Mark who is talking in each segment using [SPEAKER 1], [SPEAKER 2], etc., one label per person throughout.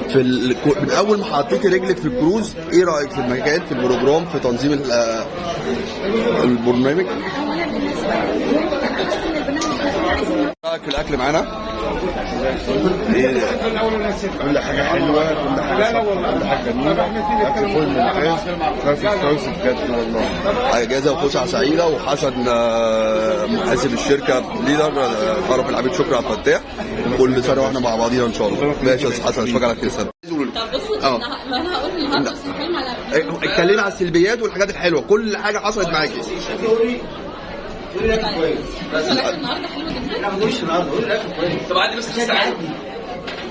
[SPEAKER 1] من اول ما حطيتي رجلك في الكروز، ايه رايك في المكان، في البروجرام، في تنظيم البرنامج؟ رايك في الاكل معانا؟
[SPEAKER 2] كل حاجه حلوه، كل حاجه صح، كل حاجه جميله، اكل فوق الممتاز، كويس بجد والله.
[SPEAKER 1] اجازه وفسحه سعيده. وحسن محاسب الشركه ليدر طرف العميد شكري عبد الفتاح. كل سنه واحنا مع بعضينا ان شاء الله. ماشي يا استاذ حسن، اشوفك على خير.
[SPEAKER 3] طب بصوا انا هقول النهارده بس نتكلم على
[SPEAKER 1] اتكلمي على السلبيات والحاجات الحلوه، كل حاجه حصلت معاكي.
[SPEAKER 3] النهارده حلو جدا.
[SPEAKER 4] طب عندي بس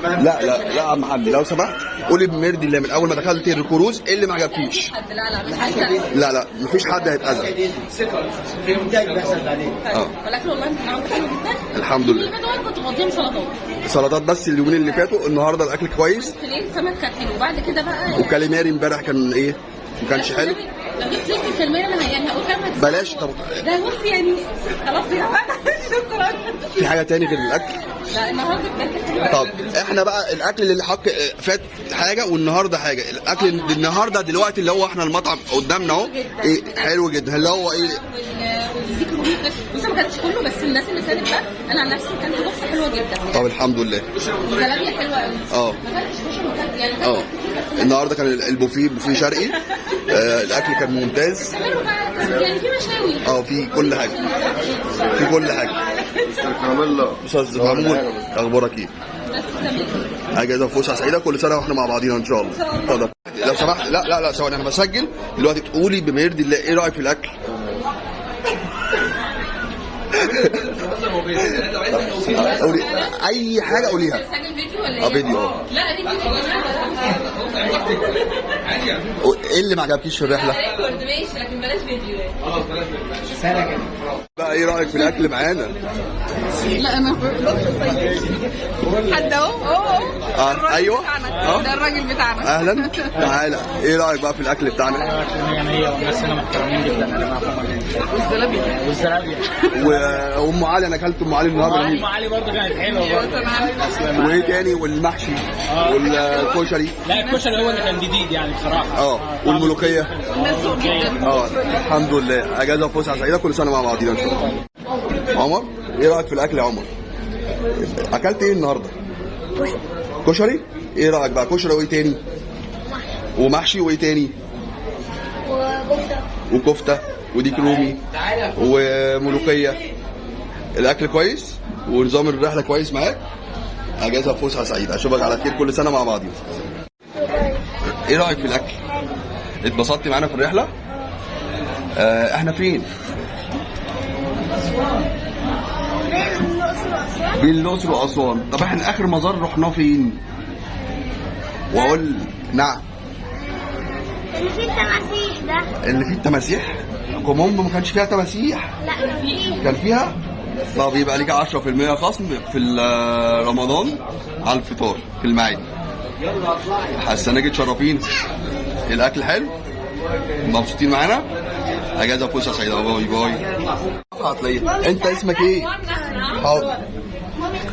[SPEAKER 1] لا يا عم حمدي لو سمحت قولي بمرضي الله، من اول ما دخلت الكروز ايه اللي ما عجبكيش؟ لا مفيش حد هيتاذى.
[SPEAKER 3] ولكن والله النهارده حلو جدا
[SPEAKER 1] الحمد لله.
[SPEAKER 3] انا كنت مقضيهم
[SPEAKER 1] سلطات بس اليومين اللي فاتوا. النهارده الاكل كويس.
[SPEAKER 3] السمك كان حلو. بعد كده بقى
[SPEAKER 1] وكاليماري امبارح كان ايه؟ ما كانش حلو.
[SPEAKER 3] لو جبت سيره الكاليماري انا يعني هقول كلمه
[SPEAKER 1] بلاش. طب
[SPEAKER 3] ده بص يعني خلاص يا شكرا.
[SPEAKER 1] في حاجه تاني غير الاكل؟
[SPEAKER 3] لا النهارده بجد حلو.
[SPEAKER 1] طب احنا بقى الاكل اللي حق فات حاجه والنهارده حاجه. الاكل النهارده دلوقتي اللي هو احنا المطعم قدامنا اهو ايه حلو جدا. اللي هو ايه؟
[SPEAKER 3] بص ما كانش كله بس الناس اللي كانت بقى انا عن نفسي كانت بص حلوه جدا.
[SPEAKER 1] طب الحمد لله.
[SPEAKER 3] الزلابيه حلوه قوي. ما كانش يعني
[SPEAKER 1] النهارده كان البوفيه بوفيه شرقي. الاكل كان ممتاز.
[SPEAKER 3] يعني في مشاوي.
[SPEAKER 1] في كل حاجه. في كل حاجه. استاذ محمود اخبارك ايه؟ اجازه وفسحه سعيده. كل سنه واحنا مع بعضينا ان شاء الله. اتفضل لو سمحت. لا ثواني انا بسجل دلوقتي. تقولي بما يرضي الله ايه رايك في الاكل؟ قولي اي حاجه قوليها. فيديو.
[SPEAKER 3] لا دي فيديو.
[SPEAKER 1] ايه اللي ما عجبكيش في الرحله؟
[SPEAKER 3] ماشي لكن بلاش فيديو.
[SPEAKER 1] بقى ايه رايك في الاكل معانا؟
[SPEAKER 3] لا انا حد اهو
[SPEAKER 1] ايوه
[SPEAKER 3] ده الراجل بتاعنا.
[SPEAKER 1] اهلا تعالى. ايه رايك بقى في الاكل بتاعنا؟
[SPEAKER 4] هي والناس هنا محترمين جدا يا جماعه. والزلابيه
[SPEAKER 1] وام علي. انا اكلت ام علي النهارده.
[SPEAKER 4] ام علي برضه كانت حلوه برضه.
[SPEAKER 1] وايه تاني؟ والمحشي والكشري.
[SPEAKER 4] لا الكشري هو اللي كان جديد يعني بصراحه.
[SPEAKER 1] والملوخيه. الحمد لله. اجازه وفسحه سعيده. كل سنه مع بعضينا ان شاء الله. عمر ايه رايك في الاكل يا عمر؟ اكلت ايه النهارده؟ كشري. ايه رايك بقى؟ كشري وايه تاني؟ ومحشي وايه تاني؟ وكفته وديك رومي وملوخيه. الاكل كويس ونظام الرحله كويس معاك. اجازه وفسحه سعيده. اشوفك على خير. كل سنه مع بعضينا. ايه رايك في الاكل؟ اتبسطتي معانا في الرحله؟ احنا فين؟ بين الاقصر واسوان. طب احنا اخر مزار رحناه فين؟ واقول نعم.
[SPEAKER 5] اللي فيه التماسيح ده.
[SPEAKER 1] اللي فيه التماسيح؟ كومومبو ما كانش فيها تماسيح؟
[SPEAKER 5] لا
[SPEAKER 1] كان فيها. طب يبقى ليك 10% خصم في رمضان على الفطار في المعادي. السنه دي تشرفين. الاكل حلو؟ مبسوطين معانا؟ اجازه وفسحه سعيده. باي باي. هتلاقيه. انت اسمك ايه؟ حاضر.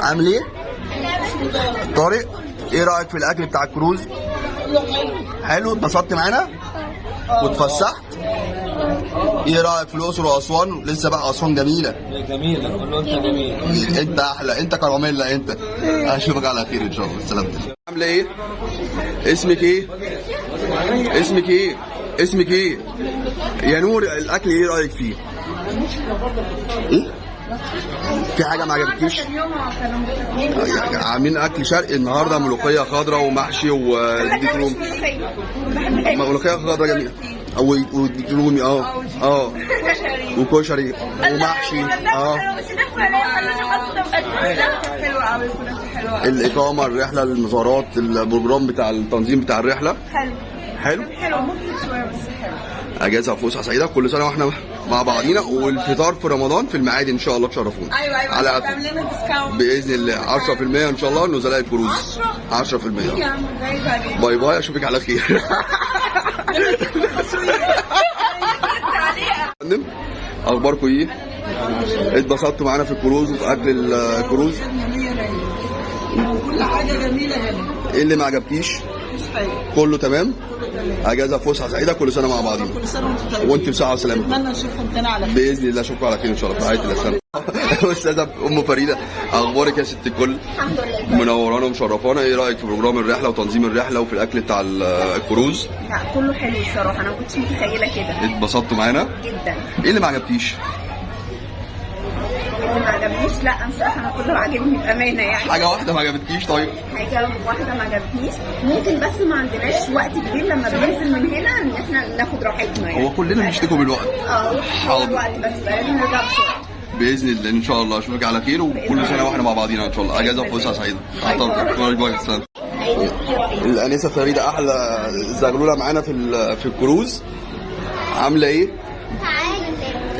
[SPEAKER 1] عامل ايه؟ طارق. ايه رايك في الاكل بتاع الكروز؟ حلو. اتبسطت معانا واتفسحت. ايه رايك في الاقصر واسوان؟ لسه بقى اسوان جميله.
[SPEAKER 4] جميله. انت جميل.
[SPEAKER 1] انت احلى. انت كراميلا. انت اشوفك على خير ان شاء الله. سلامتك. عامله ايه؟ اسمك ايه؟ اسمك ايه؟ اسمك ايه؟ يا نور. الاكل ايه رايك فيه؟ ايه؟ في حاجه ما عجبتكيش؟ عاملين اكل شرقي النهارده. ملوخيه خضراء ومحشي وديك رومي. ملوخيه خضراء جميله. وديك رومي. وكشري ومحشي. الاقامه، الرحله، المزارات، البروجرام بتاع التنظيم بتاع الرحله حلو.
[SPEAKER 5] ممكن شويه بس حلو.
[SPEAKER 1] اجازه وفسحه سعيده. كل سنه واحنا مع بعضينا. والفطار في رمضان في المعادي ان شاء الله. تشرفونا.
[SPEAKER 5] ايوه
[SPEAKER 1] على
[SPEAKER 5] تعمل لنا ديسكاونت
[SPEAKER 1] باذن الله. 10% ان شاء الله. نزلاء الكروز 10%. باي باي. اشوفك على خير. اخباركم ايه؟ اتبسطتوا معانا في الكروز وفي اكل الكروز؟
[SPEAKER 6] كل حاجه جميله هنا.
[SPEAKER 1] ايه اللي ما عجبكيش؟
[SPEAKER 6] مفيش حاجه،
[SPEAKER 1] كله تمام؟
[SPEAKER 6] كله تمام.
[SPEAKER 1] اجازه فسحه سعيده، كل سنه مع بعضينا.
[SPEAKER 6] كل سنه وانتم طيبين.
[SPEAKER 1] وانت بصحه وسلامه.
[SPEAKER 6] اتمنى نشوفكم تاني على خير.
[SPEAKER 1] باذن الله اشوفكم على خير ان شاء الله في رعايه الله. السلام. استاذه ام فريده، اخبارك يا ست الكل؟
[SPEAKER 5] الحمد لله.
[SPEAKER 1] منورانا ومشرفانا. ايه رايك في بروجرام الرحله وتنظيم الرحله وفي الاكل بتاع الكروز؟
[SPEAKER 5] لا كله حلو الصراحه، انا ما كنتش متخيله كده
[SPEAKER 1] اتبسطتوا معانا؟
[SPEAKER 5] جدا.
[SPEAKER 1] ايه اللي ما عجبكيش؟
[SPEAKER 5] اللي ما عجبنيش لا بصراحه انا كله عاجبني بامانه يعني.
[SPEAKER 1] حاجه واحده ما عجبتكيش؟ طيب
[SPEAKER 5] حاجه واحده ما عجبتنيش، ممكن بس ما عندناش وقت كبير لما بننزل من هنا ان احنا ناخد راحتنا يعني.
[SPEAKER 1] هو كلنا بنشتكوا بالوقت.
[SPEAKER 5] هو
[SPEAKER 1] حاضر.
[SPEAKER 5] الوقت بس لازم نرجع بسرعه.
[SPEAKER 1] باذن الله ان شاء الله اشوفك على خير، وكل سنه واحنا مع بعضينا ان شاء الله. اجازه وفسحه سعيده. باي باي. سلام. الانسه فريده احلى زغلوله معانا في الكروز. عامله ايه؟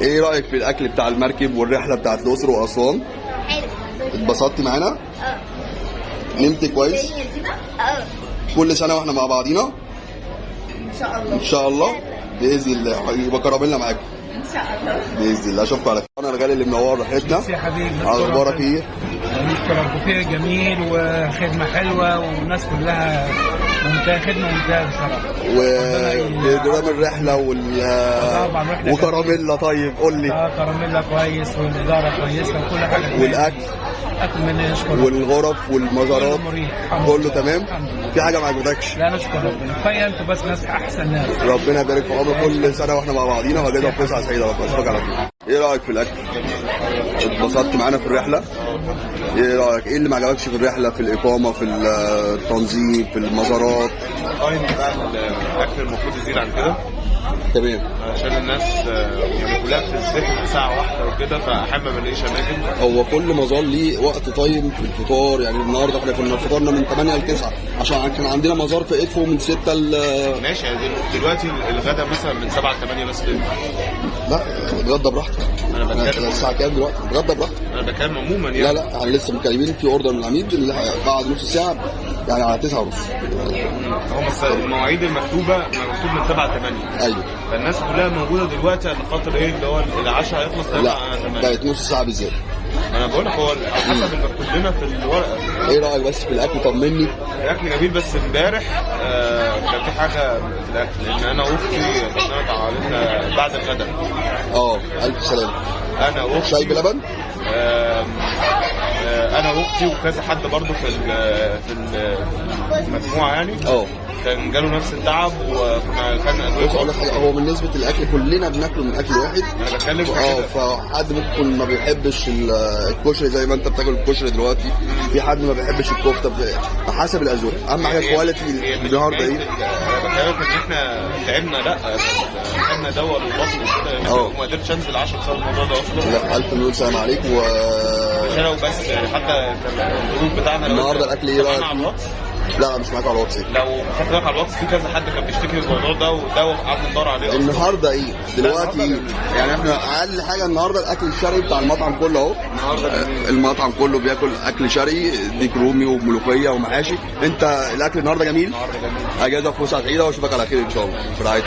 [SPEAKER 1] ايه رايك في الاكل بتاع المركب والرحله بتاعت الاقصر واسوان؟
[SPEAKER 5] حلو.
[SPEAKER 1] اتبسطتي معانا؟ نمت كويس؟ كل سنه واحنا مع بعضينا
[SPEAKER 5] ان شاء الله.
[SPEAKER 1] ان شاء الله باذن الله. يبقى كراملنا معاكم
[SPEAKER 5] ان شاء الله.
[SPEAKER 1] باذن الله. اشوفكم على خير. انا الغالي اللي منور رحلتنا.
[SPEAKER 4] يا حبيبي
[SPEAKER 1] اخبارك ايه؟
[SPEAKER 4] نشكر البوفيه جميل وخدمه حلوه والناس كلها ممتازه، خدمه ممتازه بصراحه.
[SPEAKER 1] وبروجرام الرحله وكراميلا. طيب قول لي.
[SPEAKER 4] كراميلا كويس والاداره كويسه وكل حاجه كويسة.
[SPEAKER 1] والاكل
[SPEAKER 4] اكل مني نشكر
[SPEAKER 1] والغرف والمزارات
[SPEAKER 4] كله مريح.
[SPEAKER 1] كله تمام؟
[SPEAKER 4] الحمد لله.
[SPEAKER 1] في حاجه ما عجبتكش؟
[SPEAKER 4] لا نشكر ربنا، كفايه انتوا بس ناس احسن ناس.
[SPEAKER 1] ربنا يبارك في عمرك. كل سنه واحنا مع بعضينا واجازه فسحه سعيده. ربنا اشوفك على خير. ايه رايك في الاكل؟ اتبسطت معانا في الرحله؟ ايه رايك؟ ايه اللي ما عجبكش في الرحله؟ في الاقامه، في التنظيم، في المزارات؟
[SPEAKER 2] التايم بتاع الاكل المفروض يزيد عن كده
[SPEAKER 1] تمام.
[SPEAKER 2] عشان الناس يعني كلها بتزدحم ساعه واحده وكده، فاحب ما الاقيش اماكن.
[SPEAKER 1] هو كل مزار ليه وقت طيب في الفطار. يعني النهارده احنا كنا فطرنا من 8 ل 9 عشان كان عندنا مزار في ادفو من 6 ل
[SPEAKER 2] ماشي. دلوقتي الغدا مثلا من 7 ل 8 بس كده.
[SPEAKER 1] لا اتغدى براحتك.
[SPEAKER 2] انا بتكلم
[SPEAKER 1] الساعه كام دلوقتي؟ اتغدى براحتك.
[SPEAKER 2] انا بتكلم عموما يعني.
[SPEAKER 1] لا احنا لسه مكلمين في اوردر من العميد اللي بعد نص ساعه يعني على 9:30.
[SPEAKER 2] هو بس المواعيد المكتوبه مكتوب من 7 ل 8.
[SPEAKER 1] ايوه.
[SPEAKER 2] فالناس كلها موجوده دلوقتي عشان خاطر ايه اللي هو العشاء هيخلص 7
[SPEAKER 1] لا
[SPEAKER 2] 8.
[SPEAKER 1] بقت نص ساعه بالذات.
[SPEAKER 2] انا بقول لك هو على حسب المكتوب لنا في الورقه.
[SPEAKER 1] ايه رايك بس في الاكل؟ طمني.
[SPEAKER 2] الاكل جميل، بس امبارح كان في حاجه في الاكل، لان انا واختي ربنا تعالى بعد الغداء.
[SPEAKER 1] الف سلامه.
[SPEAKER 2] انا واختي
[SPEAKER 1] شاي بلبن.
[SPEAKER 2] انا واختي وكذا حد برضو في المجموعه يعني. كان جاله نفس التعب وكنا خدنا ادويه.
[SPEAKER 1] بص اقول لك حاجه، هو من نسبه الاكل كلنا بناكله من اكل واحد.
[SPEAKER 2] انا بتكلم في كده.
[SPEAKER 1] فحد ممكن يكون ما بيحبش الكشري زي ما انت بتاكل الكشري دلوقتي، في حد ما بيحبش الكفته، حسب الاذواق. اهم حاجه كواليتي النهارده ايه؟
[SPEAKER 2] انا بتكلم ان احنا تعبنا، لا خدنا دواء للبطن كده وما قدرتش انزل 10 بسبب الموضوع ده اصلا.
[SPEAKER 1] لا الف مليون سلام عليك.
[SPEAKER 2] مش انا وبس، حتى الجروب بتاعنا
[SPEAKER 1] النهارده الاكل ايه رايك؟ لا مش معاك على الواتس.
[SPEAKER 2] لو فاكرك على الواتس في كذا حد كان بيشتكي من الموضوع ده قعدنا ندور عليه.
[SPEAKER 1] النهارده ايه؟ دلوقتي ايه؟ يعني احنا اقل حاجه النهارده الاكل الشرقي بتاع المطعم كله اهو. المطعم كله بياكل اكل شرقي، ديك رومي وملوخيه ومحاشي. انت الاكل النهارده جميل؟ اجازه وفسحه سعيده واشوفك على خير ان شاء الله في رعايتك.